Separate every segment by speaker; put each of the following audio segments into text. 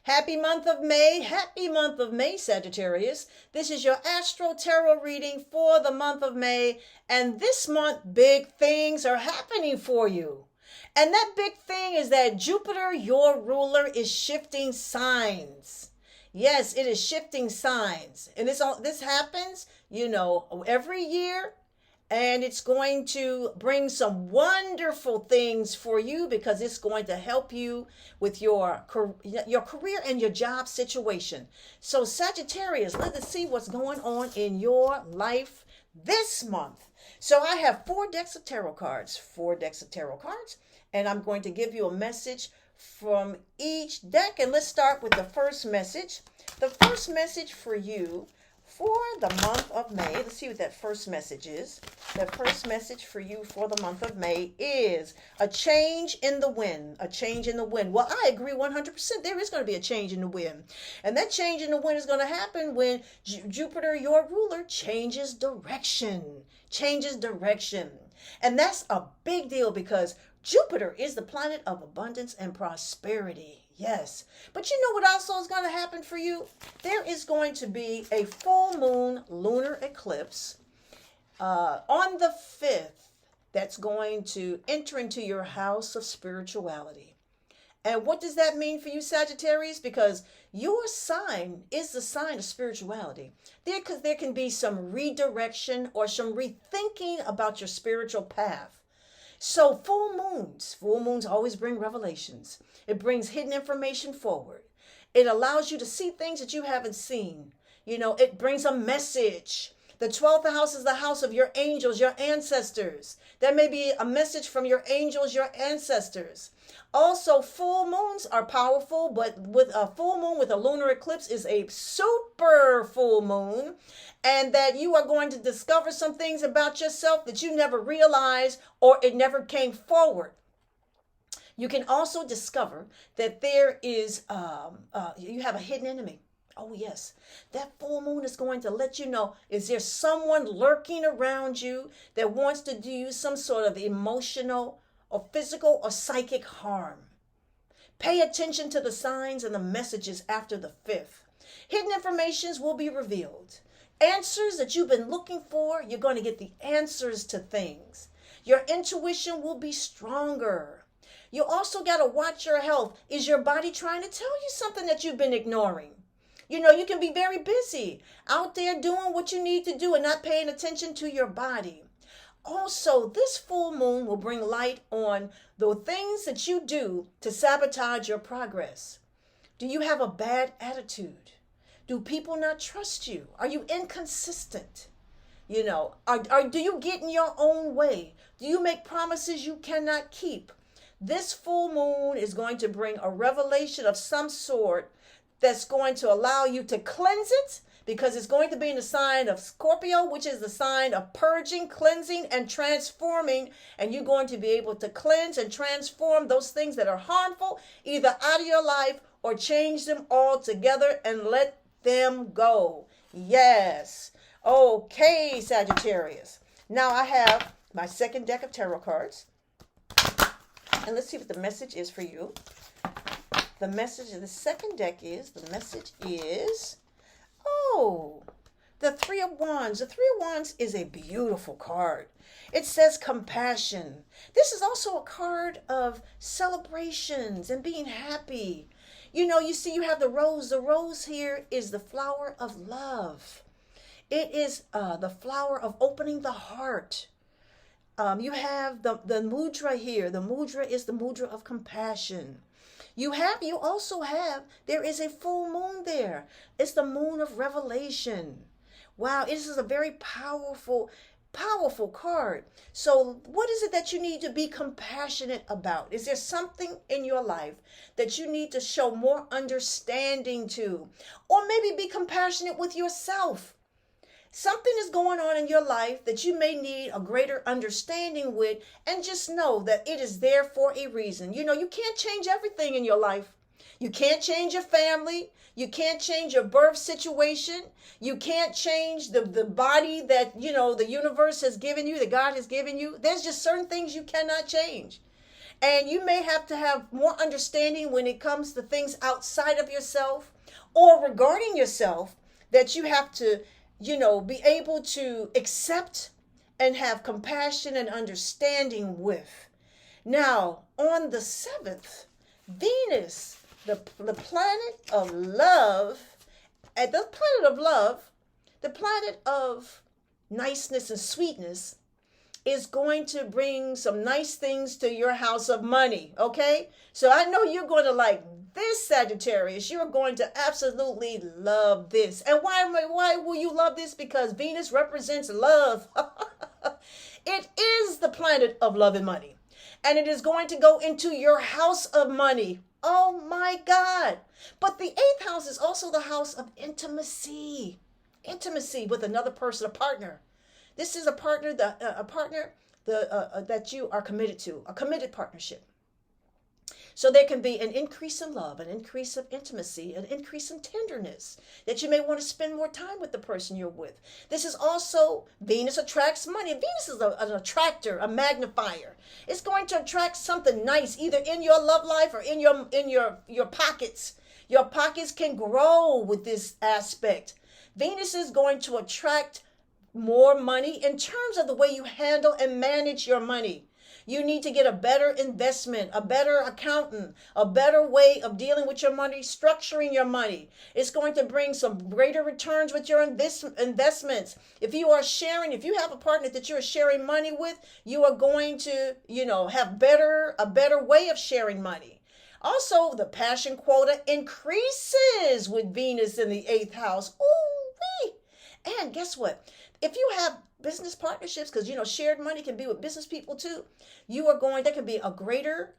Speaker 1: Happy month of May. Happy month of May, Sagittarius. This is your Astro Tarot reading for the month of May. And this month, big things are happening for you. And that big thing is that Jupiter, your ruler, is shifting signs. Yes, it is shifting signs. And this happens, every year. And it's going to bring some wonderful things for you because it's going to help you with your career and your job situation. So Sagittarius, let's see what's going on in your life this month. So I have four decks of tarot cards, and I'm going to give you a message from each deck. And let's start with the first message. The first message for you for the month of May, let's see what that first message is. The first message for you for the month of May is a change in the wind. A change in the wind. Well, I agree 100%. There is going to be a change in the wind. And that change in the wind is going to happen when Jupiter, your ruler, changes direction. Changes direction. And that's a big deal because Jupiter is the planet of abundance and prosperity. Yes. But you know what also is going to happen for you? There is going to be a full moon lunar eclipse on the 5th that's going to enter into your house of spirituality. And what does that mean for you, Sagittarius? Because your sign is the sign of spirituality. There can be some redirection or some rethinking about your spiritual path. So full moons always bring revelations. It brings hidden information forward. It allows you to see things that you haven't seen. It brings a message. The 12th house is the house of your angels, your ancestors. There may be a message from your angels, your ancestors. Also, full moons are powerful, but with a full moon with a lunar eclipse is a super full moon, and that you are going to discover some things about yourself that you never realized or it never came forward. You can also discover that there is, you have a hidden enemy. Oh, yes. That full moon is going to let you know, is there someone lurking around you that wants to do you some sort of emotional or physical or psychic harm? Pay attention to the signs and the messages after the 5th. Hidden informations will be revealed. Answers that you've been looking for, you're going to get the answers to things. Your intuition will be stronger. You also got to watch your health. Is your body trying to tell you something that you've been ignoring? You can be very busy out there doing what you need to do and not paying attention to your body. Also, this full moon will bring light on the things that you do to sabotage your progress. Do you have a bad attitude? Do people not trust you? Are you inconsistent? Do you get in your own way? Do you make promises you cannot keep? This full moon is going to bring a revelation of some sort that's going to allow you to cleanse it, because it's going to be in the sign of Scorpio, which is the sign of purging, cleansing, and transforming. And you're going to be able to cleanse and transform those things that are harmful, either out of your life or change them altogether and let them go. Yes. Okay, Sagittarius. Now I have my second deck of tarot cards. And let's see what the message is for you. The message of the second deck is, the Three of Wands. The Three of Wands is a beautiful card. It says compassion. This is also a card of celebrations and being happy. You see you have the rose. The rose here is the flower of love. It is the flower of opening the heart. You have the mudra here. The mudra is the mudra of compassion. You also have, there is a full moon there. It's the moon of revelation. Wow, this is a very powerful card. So what is it that you need to be compassionate about? Is there something in your life that you need to show more understanding to? Or maybe be compassionate with yourself. Something is going on in your life that you may need a greater understanding with, and just know that it is there for a reason. You can't change everything in your life. You can't change your family. You can't change your birth situation. You can't change the body that, the universe has given you, that God has given you. There's just certain things you cannot change. And you may have to have more understanding when it comes to things outside of yourself or regarding yourself, that you have to, be able to accept and have compassion and understanding with. Now, on the 7th, Venus, the planet of love, and the planet of love, the planet of niceness and sweetness, is going to bring some nice things to your house of money, okay? So I know you're going to like this, Sagittarius. You're going to absolutely love this. And why will you love this? Because Venus represents love. It is the planet of love and money. And it is going to go into your house of money. Oh my God. But the 8th house is also the house of intimacy. Intimacy with another person, a partner. This is a partner that you are committed to, a committed partnership. So there can be an increase in love, an increase of intimacy, an increase in tenderness, that you may want to spend more time with the person you're with. This is also, Venus attracts money. Venus is an attractor, a magnifier. It's going to attract something nice, either in your love life or in your pockets. Your pockets can grow with this aspect. Venus is going to attract more money in terms of the way you handle and manage your money. You need to get a better investment, a better accountant, a better way of dealing with your money, structuring your money. It's going to bring some greater returns with your investments. If you are sharing, if you have a partner that you're sharing money with, you are going to, have a better way of sharing money. Also, the passion quota increases with Venus in the 8th house. Ooh-wee. And guess what? If you have business partnerships, because shared money can be with business people too, there can be a greater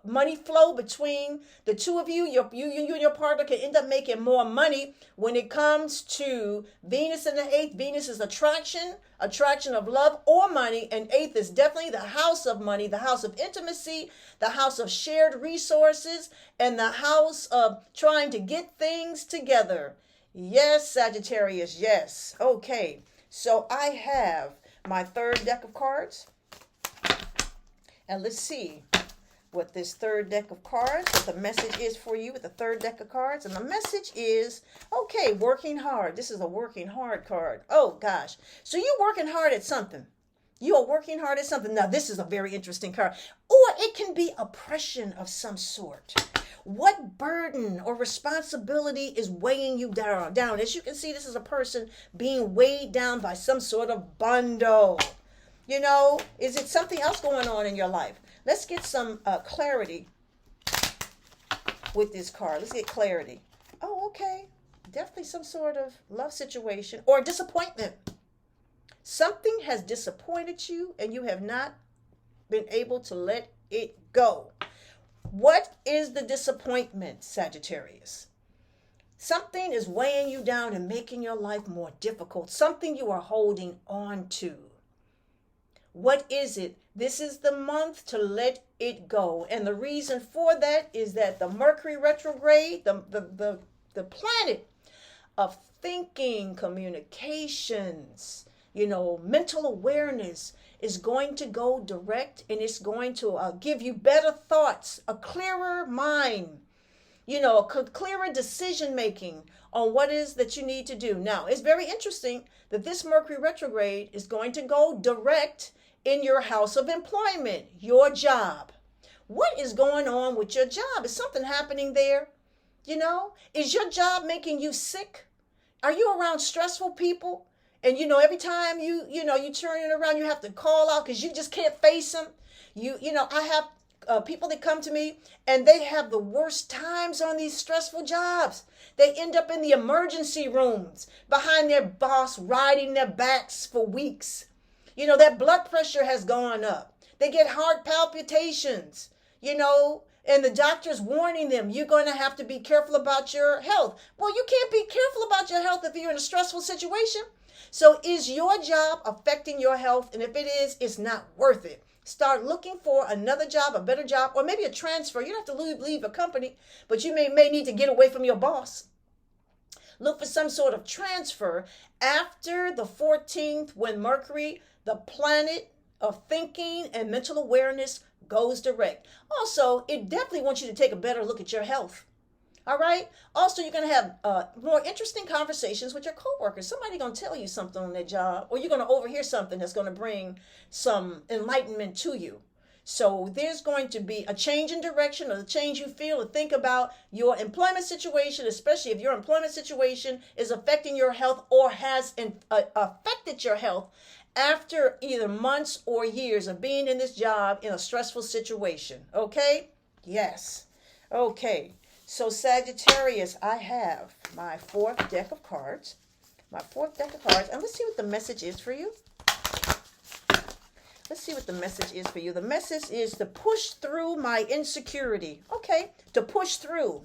Speaker 1: money flow between the two of you. You and your partner can end up making more money. When it comes to Venus in the 8th, Venus is attraction of love or money, and 8th is definitely the house of money, the house of intimacy, the house of shared resources, and the house of trying to get things together. Yes, Sagittarius, yes. Okay. So I have my 3rd deck of cards, and let's see what this 3rd deck of cards, what the message is for you with the 3rd deck of cards. And the message is, okay, working hard. This is a working hard card. Oh gosh. So you're working hard at something. You are working hard at something. Now this is a very interesting card. Or it can be oppression of some sort. What burden or responsibility is weighing you down? As you can see, this is a person being weighed down by some sort of bundle. Is it something else going on in your life? Let's get some clarity with this card. Let's get clarity. Oh, okay. Definitely some sort of love situation or disappointment. Something has disappointed you and you have not been able to let it go. What is the disappointment, Sagittarius? Something is weighing you down and making your life more difficult. Something you are holding on to. What is it? This is the month to let it go. And the reason for that is that the Mercury retrograde, the planet of thinking, communications, mental awareness, is going to go direct, and it's going to give you better thoughts, a clearer mind, a clearer decision making on what is that you need to do. Now, it's very interesting that this Mercury retrograde is going to go direct in your house of employment, your job. What is going on with your job? Is something happening there? Is your job making you sick? Are you around stressful people? And every time you turn it around, you have to call out because you just can't face them. I have people that come to me and they have the worst times on these stressful jobs. They end up in the emergency rooms behind their boss, riding their backs for weeks. Their blood pressure has gone up. They get heart palpitations, and the doctor's warning them, you're going to have to be careful about your health. Well, you can't be careful about your health if you're in a stressful situation. So is your job affecting your health? And if it is, it's not worth it. Start looking for another job, a better job, or maybe a transfer. You don't have to leave a company, but you may need to get away from your boss. Look for some sort of transfer after the 14th when Mercury, the planet of thinking and mental awareness goes direct. Also, it definitely wants you to take a better look at your health. All right. Also, you're going to have more interesting conversations with your coworkers. Somebody going to tell you something on their job, or you're going to overhear something that's going to bring some enlightenment to you. So there's going to be a change in direction, or the change you feel or think about your employment situation, especially if your employment situation is affecting your health or has affected your health after either months or years of being in this job in a stressful situation. Okay? Yes. Okay. So Sagittarius, I have my fourth deck of cards. My fourth deck of cards. And let's see what the message is for you. Let's see what the message is for you. The message is to push through my insecurity. Okay, to push through.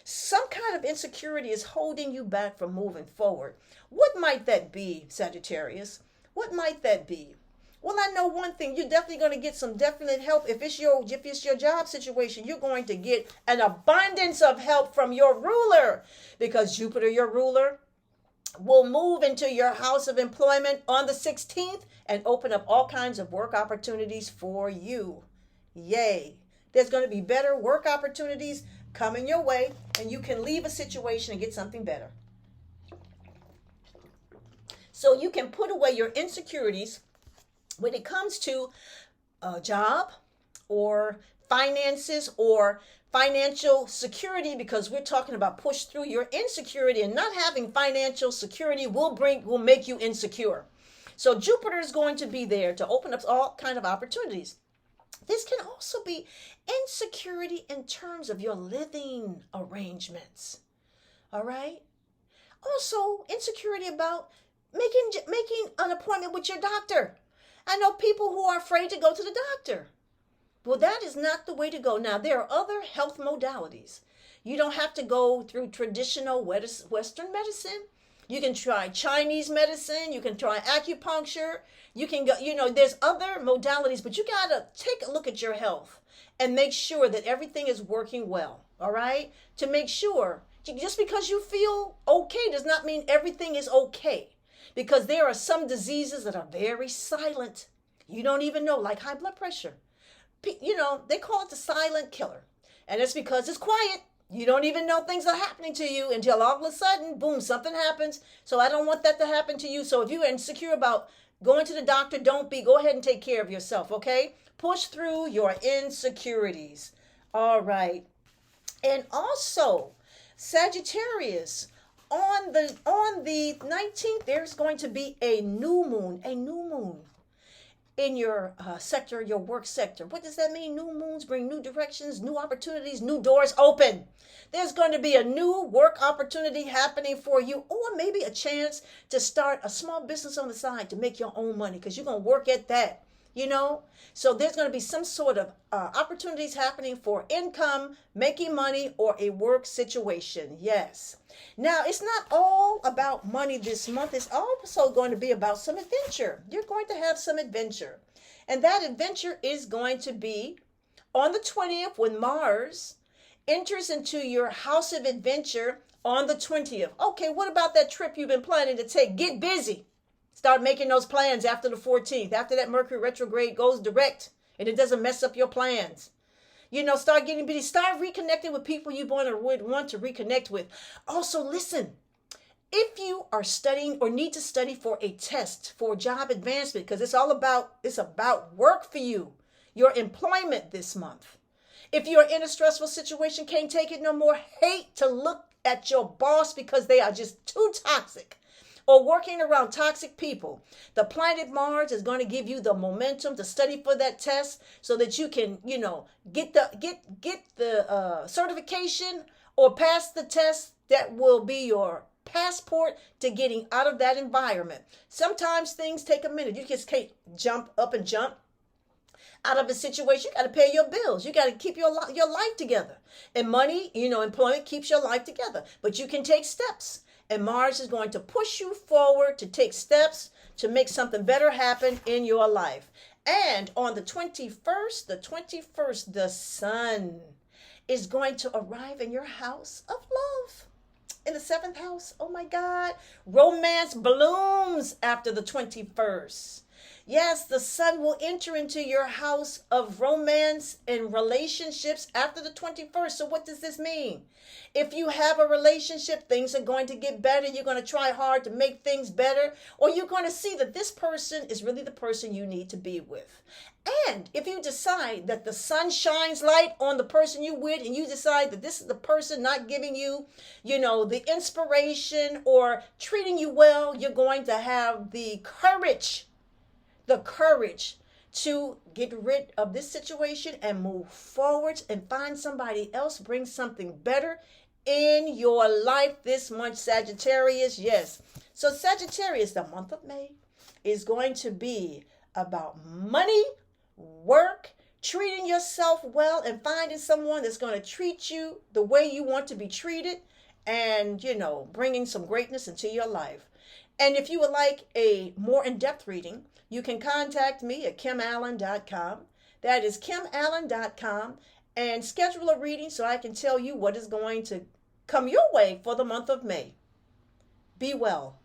Speaker 1: Some kind of insecurity is holding you back from moving forward. What might that be, Sagittarius? What might that be? Well, I know one thing. You're definitely going to get some definite help. If it's your job situation, you're going to get an abundance of help from your ruler, because Jupiter, your ruler, will move into your house of employment on the 16th and open up all kinds of work opportunities for you. Yay. There's going to be better work opportunities coming your way, and you can leave a situation and get something better. So you can put away your insecurities when it comes to a job or finances or financial security, because we're talking about push through your insecurity, and not having financial security will make you insecure. So Jupiter is going to be there to open up all kind of opportunities. This can also be insecurity in terms of your living arrangements. All right. Also, insecurity about making an appointment with your doctor. I know people who are afraid to go to the doctor. Well, that is not the way to go. Now, there are other health modalities. You don't have to go through traditional Western medicine. You can try Chinese medicine. You can try acupuncture. You can go, there's other modalities, but you got to take a look at your health and make sure that everything is working well. All right. To make sure, just because you feel okay does not mean everything is okay, because there are some diseases that are very silent. You don't even know, like high blood pressure. They call it the silent killer. And it's because it's quiet. You don't even know things are happening to you until all of a sudden, boom, something happens. So I don't want that to happen to you. So if you're insecure about going to the doctor, go ahead and take care of yourself, okay? Push through your insecurities. All right. And also, Sagittarius, on the 19th, there's going to be a new moon in your sector, your work sector. What does that mean? New moons bring new directions, new opportunities, new doors open. There's going to be a new work opportunity happening for you, or maybe a chance to start a small business on the side to make your own money, because you're going to work at that, So there's going to be some sort of opportunities happening for income, making money, or a work situation. Yes. Now, it's not all about money this month. It's also going to be about some adventure. You're going to have some adventure. And that adventure is going to be on the 20th, when Mars enters into your house of adventure on the 20th. Okay, what about that trip you've been planning to take? Get busy. Start making those plans after the 14th, after that Mercury retrograde goes direct and it doesn't mess up your plans. Start getting busy. Start reconnecting with people you would want to reconnect with. Also, listen, if you are studying or need to study for a test for job advancement, because it's about work for you, your employment this month. If you're in a stressful situation, can't take it no more, hate to look at your boss because they are just too toxic, or working around toxic people, the planet Mars is going to give you the momentum to study for that test, so that you can, get the certification or pass the test that will be your passport to getting out of that environment. Sometimes things take a minute. You just can't jump up and jump out of a situation. You got to pay your bills. You got to keep your life together. And money, employment keeps your life together. But you can take steps. And Mars is going to push you forward to take steps to make something better happen in your life. And on the 21st, the sun is going to arrive in your house of love. In the 7th house. Oh my God. Romance blooms after the 21st. Yes, the sun will enter into your house of romance and relationships after the 21st. So, what does this mean? If you have a relationship, things are going to get better. You're going to try hard to make things better, or you're going to see that this person is really the person you need to be with. And if you decide that the sun shines light on the person you with, and you decide that this is the person not giving you, the inspiration or treating you well, you're going to have the courage to get rid of this situation and move forward and find somebody else, bring something better in your life this month, Sagittarius. Yes. So, Sagittarius, the month of May is going to be about money, work, treating yourself well, and finding someone that's going to treat you the way you want to be treated, and, bringing some greatness into your life. And if you would like a more in-depth reading, you can contact me at kimallen.com. That is kimallen.com, and schedule a reading so I can tell you what is going to come your way for the month of May. Be well.